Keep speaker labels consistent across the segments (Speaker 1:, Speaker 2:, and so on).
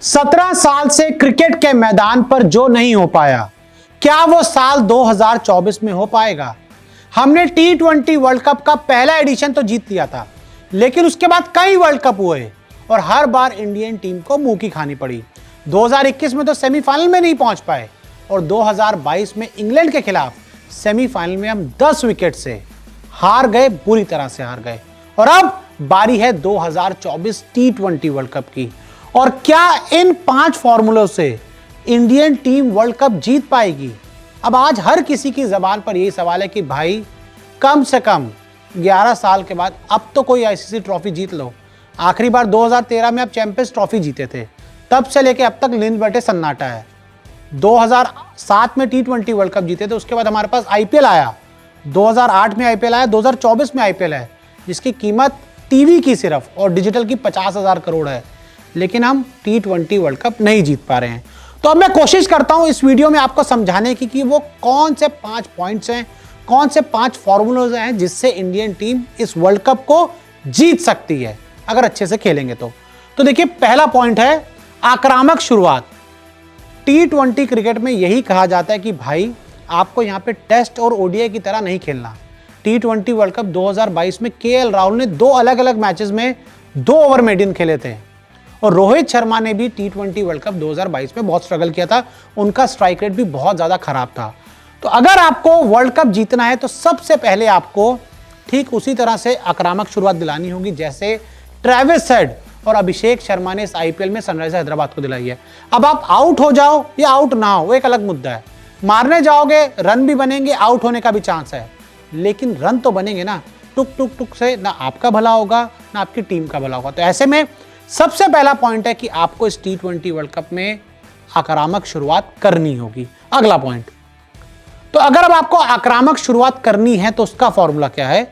Speaker 1: 17 साल से क्रिकेट के मैदान पर जो नहीं हो पाया, क्या वो साल 2024 में हो पाएगा? हमने T20 वर्ल्ड कप का पहला एडिशन तो जीत लिया था, लेकिन उसके बाद कई वर्ल्ड कप हुए और हर बार इंडियन टीम को मुंह की खानी पड़ी। 2021 में तो सेमीफाइनल में नहीं पहुंच पाए और 2022 में इंग्लैंड के खिलाफ सेमीफाइनल में हम 10 विकेट से हार गए, बुरी तरह से हार गए। और अब बारी है 2024 T20 वर्ल्ड कप की। और क्या इन 5 फॉर्मूलों से इंडियन टीम वर्ल्ड कप जीत पाएगी? अब आज हर किसी की जबान पर यही सवाल है कि भाई कम से कम 11 साल के बाद अब तो कोई आईसीसी ट्रॉफी जीत लो। आखिरी बार 2013 में आप चैंपियंस ट्रॉफी जीते थे, तब से लेके अब तक नींद बैठे सन्नाटा है। 2007 में T20 वर्ल्ड कप जीते थे, उसके बाद हमारे पास आईपीएल आया, 2008 में आईपीएल आया, 2024 में आईपीएल है, जिसकी कीमत टीवी की सिर्फ और डिजिटल की 50,000 करोड़ है, लेकिन हम T20 वर्ल्ड कप नहीं जीत पा रहे हैं। तो अब मैं कोशिश करता हूं इस वीडियो में आपको समझाने की कि वो कौन से 5 पॉइंट्स हैं, कौन से 5 फॉर्मूलाज हैं जिससे इंडियन टीम इस वर्ल्ड कप को जीत सकती है अगर अच्छे से खेलेंगे तो देखिए, पहला पॉइंट है आक्रामक शुरुआत। T20 क्रिकेट में यही कहा जाता है कि भाई आपको यहां पे टेस्ट और ओडीआई की तरह नहीं खेलना। T20 वर्ल्ड कप 2022 में केएल राहुल ने 2 अलग-अलग मैचेस में 2 ओवर मेडियन खेले थे और रोहित शर्मा ने भी T20 वर्ल्ड कप 2022 में बहुत स्ट्रगल किया था, उनका स्ट्राइक रेट भी बहुत ज़्यादा खराब था। तो अगर आपको वर्ल्ड कप जीतना है तो सबसे पहले आपको ठीक उसी तरह से आक्रामक शुरुआत दिलानी होगी जैसे ट्रेविस हेड और अभिषेक शर्मा ने इस आईपीएल में सनराइजर्स हैदराबाद को दिलाई है। अब आप आउट हो जाओ या आउट ना हो, वो एक अलग मुद्दा है। मारने जाओगे, रन भी बनेंगे, आउट होने का भी चांस है, लेकिन रन तो बनेंगे ना। टुक टुक टुक से ना आपका भला होगा ना आपकी टीम का भला होगा। तो ऐसे में सबसे पहला पॉइंट है कि आपको इस T20 वर्ल्ड कप में आक्रामक शुरुआत करनी होगी। अगला पॉइंट, तो अगर अब आपको आक्रामक शुरुआत करनी है तो उसका फॉर्मूला क्या है?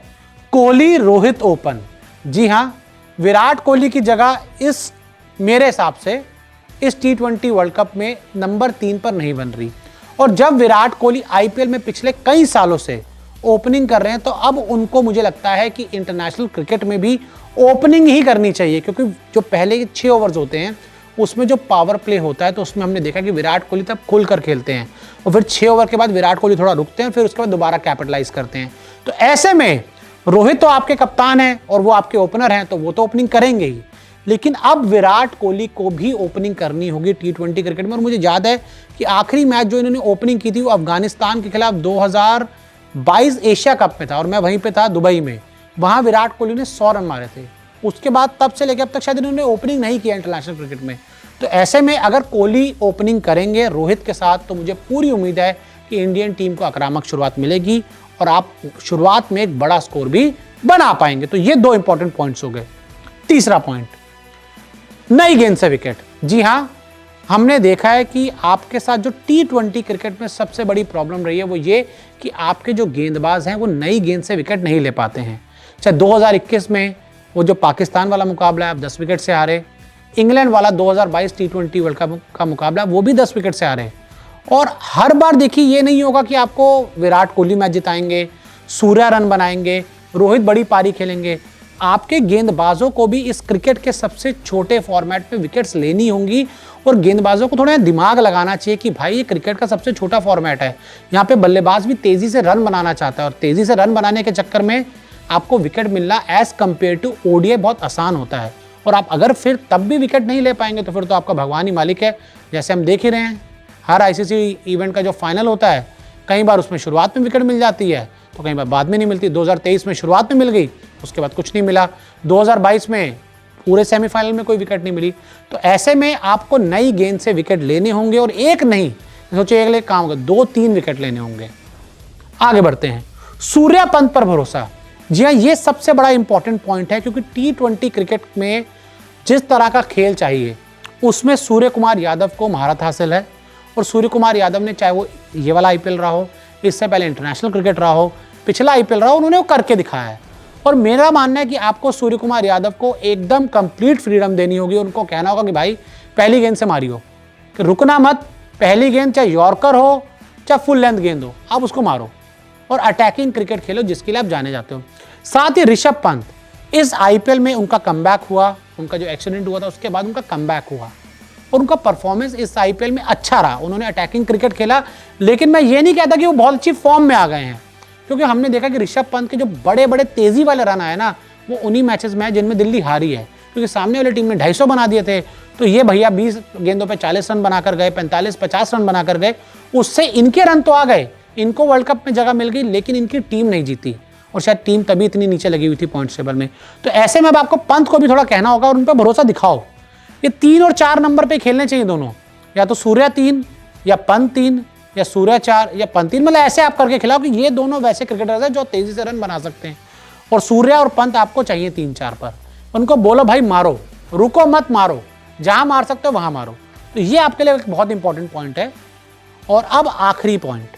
Speaker 1: कोहली रोहित ओपन। जी हां, विराट कोहली की जगह इस मेरे हिसाब से इस T20 वर्ल्ड कप में नंबर 3 पर नहीं बन रही। और जब विराट कोहली आईपीएल में पिछले कई सालों से ओपनिंग कर रहे हैं तो अब उनको मुझे लगता है कि इंटरनेशनल क्रिकेट में भी ओपनिंग ही करनी चाहिए, क्योंकि जो पहले के 6 ओवर्स होते हैं उसमें जो पावर प्ले होता है तो उसमें हमने देखा कि विराट कोहली तब खुलकर खेलते हैं और फिर 6 ओवर के बाद विराट कोहली थोड़ा रुकते हैं, फिर उसके बाद दोबारा कैपिटलाइज करते हैं। तो ऐसे में रोहित तो आपके कप्तान हैं और वो आपके ओपनर हैं, तो वो तो ओपनिंग करेंगे ही, लेकिन अब विराट कोहली को भी ओपनिंग करनी होगी T20 क्रिकेट में। और मुझे याद है कि आखिरी मैच जो इन्होंने ओपनिंग की थी वो अफगानिस्तान के खिलाफ 2022 एशिया कप में था और मैं वहीं पे था दुबई में। वहां विराट कोहली ने 100 रन मारे थे। उसके बाद तब से लेकर अब तक शायद इन्होंने ओपनिंग नहीं किया इंटरनेशनल क्रिकेट में। तो ऐसे में अगर कोहली ओपनिंग करेंगे रोहित के साथ तो मुझे पूरी उम्मीद है कि इंडियन टीम को आक्रामक शुरुआत मिलेगी और आप शुरुआत में एक बड़ा स्कोर भी बना पाएंगे। तो ये 2 इंपॉर्टेंट पॉइंट्स हो गए। तीसरा पॉइंट, नई गेंद से विकेट। जी हाँ, हमने देखा है कि आपके साथ जो T20 क्रिकेट में सबसे बड़ी प्रॉब्लम रही है वो ये कि आपके जो गेंदबाज हैं वो नई गेंद से विकेट नहीं ले पाते हैं। चाहे 2021 में वो जो पाकिस्तान वाला मुकाबला है आप 10 विकेट से हारे, इंग्लैंड वाला 2022 T20 वर्ल्ड कप का मुकाबला वो भी 10 विकेट से हारे। और हर बार देखिए ये नहीं होगा कि आपको विराट कोहली मैच जिताएंगे, सूर्या रन बनाएंगे, रोहित बड़ी पारी खेलेंगे। आपके गेंदबाजों को भी इस क्रिकेट के सबसे छोटे फॉर्मेट में विकेट्स लेनी होंगी और गेंदबाजों को थोड़ा दिमाग लगाना चाहिए कि भाई ये क्रिकेट का सबसे छोटा फॉर्मेट है, यहाँ पे बल्लेबाज भी तेजी से रन बनाना चाहता है और तेजी से रन बनाने के चक्कर में आपको विकेट मिलना एज कंपेयर टू ओडीआई बहुत आसान होता है। और आप अगर फिर तब भी विकेट नहीं ले पाएंगे तो फिर तो आपका भगवान ही मालिक है। जैसे हम देख ही रहे हैं, हर आईसीसी इवेंट का जो फाइनल होता है कई बार उसमें शुरुआत में विकेट मिल जाती है तो कई बार बाद में नहीं मिलती। 2023 में शुरुआत में मिल गई, उसके बाद कुछ नहीं मिला। 2022 में पूरे सेमीफाइनल में कोई विकेट नहीं मिली। तो ऐसे में आपको नई गेंद से विकेट लेने होंगे और एक नहीं, सोचिए एक काम होगा, 2-3 विकेट लेने होंगे। आगे बढ़ते हैं, सूर्या पंत पर भरोसा। जी हाँ, ये सबसे बड़ा इंपॉर्टेंट पॉइंट है क्योंकि T20 क्रिकेट में जिस तरह का खेल चाहिए उसमें सूर्य कुमार यादव को महारत हासिल है। और सूर्य कुमार यादव ने, चाहे वो ये वाला आईपीएल रहा हो, इससे पहले इंटरनेशनल क्रिकेट रहा हो, पिछला आईपीएल रहा हो, उन्होंने वो करके दिखाया है। और मेरा मानना है कि आपको सूर्य कुमार यादव को एकदम कंप्लीट फ्रीडम देनी होगी। उनको कहना होगा कि भाई पहली गेंद से मारियो, कि रुकना मत, पहली गेंद चाहे यॉर्कर हो चाहे फुल लेंथ गेंद हो, आप उसको मारो और अटैकिंग क्रिकेट खेलो जिसके लिए आप जाने जाते हो। साथ ही ऋषभ पंत, इस आईपीएल में उनका कमबैक हुआ, उनका जो एक्सीडेंट हुआ था उसके बाद उनका कमबैक हुआ और उनका परफॉर्मेंस इस आईपीएल में अच्छा रहा। उन्होंने अटैकिंग क्रिकेट खेला, लेकिन मैं ये नहीं कहता कि वो बहुत अच्छी फॉर्म में आ गए हैं, क्योंकि हमने देखा कि ऋषभ पंत के जो बड़े बड़े तेजी वाले रन आए ना, वो उन्हीं मैचेस में है जिनमें दिल्ली हारी है, क्योंकि सामने वाली टीम ने 250 बना दिए थे। तो ये भैया 20 गेंदों पे 40 रन बनाकर गए, 45-50 रन बनाकर गए, उससे इनके रन तो आ गए, इनको वर्ल्ड कप में जगह मिल गई, लेकिन इनकी टीम नहीं जीती, और शायद टीम तभी इतनी नीचे लगी हुई थी पॉइंट टेबल में। तो ऐसे में अब आपको पंत को भी थोड़ा कहना होगा और उन पर भरोसा दिखाओ। ये 3 और 4 नंबर पे खेलने चाहिए दोनों, या तो सूर्या 3 या पंत 3 या सूर्या 4 या पंत 3, मतलब ऐसे आप करके खिलाओ कि ये दोनों वैसे क्रिकेटर्स हैं जो तेजी से रन बना सकते हैं, और सूर्या और पंत आपको चाहिए 3-4 पर। उनको बोलो भाई मारो, रुको मत, मारो, जहां मार सकते हो वहां मारो। तो ये आपके लिए एक बहुत इंपॉर्टेंट पॉइंट है। और अब आखिरी पॉइंट,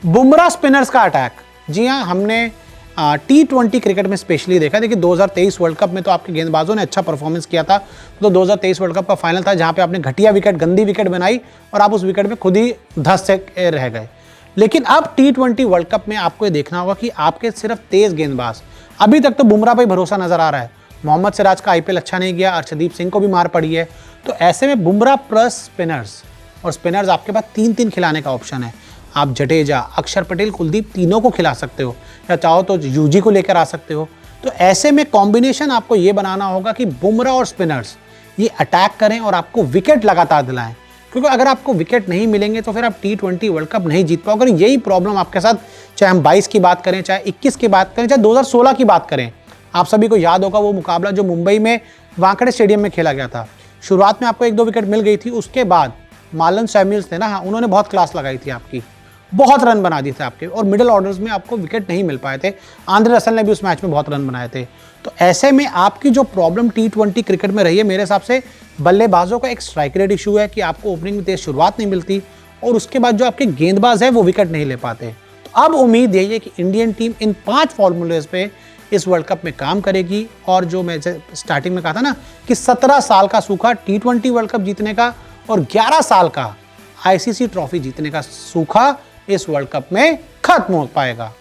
Speaker 1: बुमराह स्पिनर्स का अटैक। जी हाँ, हमने T20 क्रिकेट में स्पेशली देखा। देखिए 2023 वर्ल्ड कप में तो आपके गेंदबाजों ने अच्छा परफॉर्मेंस किया था, तो 2023 वर्ल्ड कप का फाइनल था जहां पे आपने घटिया विकेट, गंदी विकेट बनाई और आप उस विकेट में खुद ही धंस से रह गए। लेकिन अब T20 वर्ल्ड कप में आपको ये देखना होगा कि आपके सिर्फ तेज गेंदबाज, अभी तक तो बुमराह पर भरोसा नजर आ रहा है, मोहम्मद सिराज का आईपीएल अच्छा नहीं गया, अर्शदीप सिंह को भी मार पड़ी है। तो ऐसे में बुमराह प्लस स्पिनर्स, और स्पिनर्स आपके पास 3-3 खिलाने का ऑप्शन है। आप जडेजा, अक्षर पटेल, कुलदीप तीनों को खिला सकते हो, या चाहो तो यूजी को लेकर आ सकते हो। तो ऐसे में कॉम्बिनेशन आपको ये बनाना होगा कि बुमराह और स्पिनर्स ये अटैक करें और आपको विकेट लगातार दिलाएं, क्योंकि अगर आपको विकेट नहीं मिलेंगे तो फिर आप T20 वर्ल्ड कप नहीं जीत पाओगे। यही प्रॉब्लम आपके साथ, चाहे हम 22 की बात करें, चाहे 21 की बात करें, चाहे 2016 की बात करें। आप सभी को याद होगा वो मुकाबला जो मुंबई में वानखेड़े स्टेडियम में खेला गया था। शुरुआत में आपको 1-2 विकेट मिल गई थी, उसके बाद मालन सैमुअल्स थे ना, हाँ, उन्होंने बहुत क्लास लगाई थी आपकी, बहुत रन बना दिए थे आपके, और मिडिल ऑर्डर्स में आपको विकेट नहीं मिल पाए थे। आंद्रे रसल ने भी उस मैच में बहुत रन बनाए थे। तो ऐसे में आपकी जो प्रॉब्लम T20 क्रिकेट में रही है, मेरे हिसाब से बल्लेबाजों का एक स्ट्राइक रेट इशू है कि आपको ओपनिंग में तेज शुरुआत नहीं मिलती, और उसके बाद जो आपके गेंदबाज है वो विकेट नहीं ले पाते। तो अब उम्मीद यही है कि इंडियन टीम इन 5 फॉर्मूलेज पे इस वर्ल्ड कप में काम करेगी, और जो मैं स्टार्टिंग में कहा था ना कि 17 साल का सूखा T20 वर्ल्ड कप जीतने का और 11 साल का ICC ट्रॉफी जीतने का सूखा इस वर्ल्ड कप में खत्म हो पाएगा।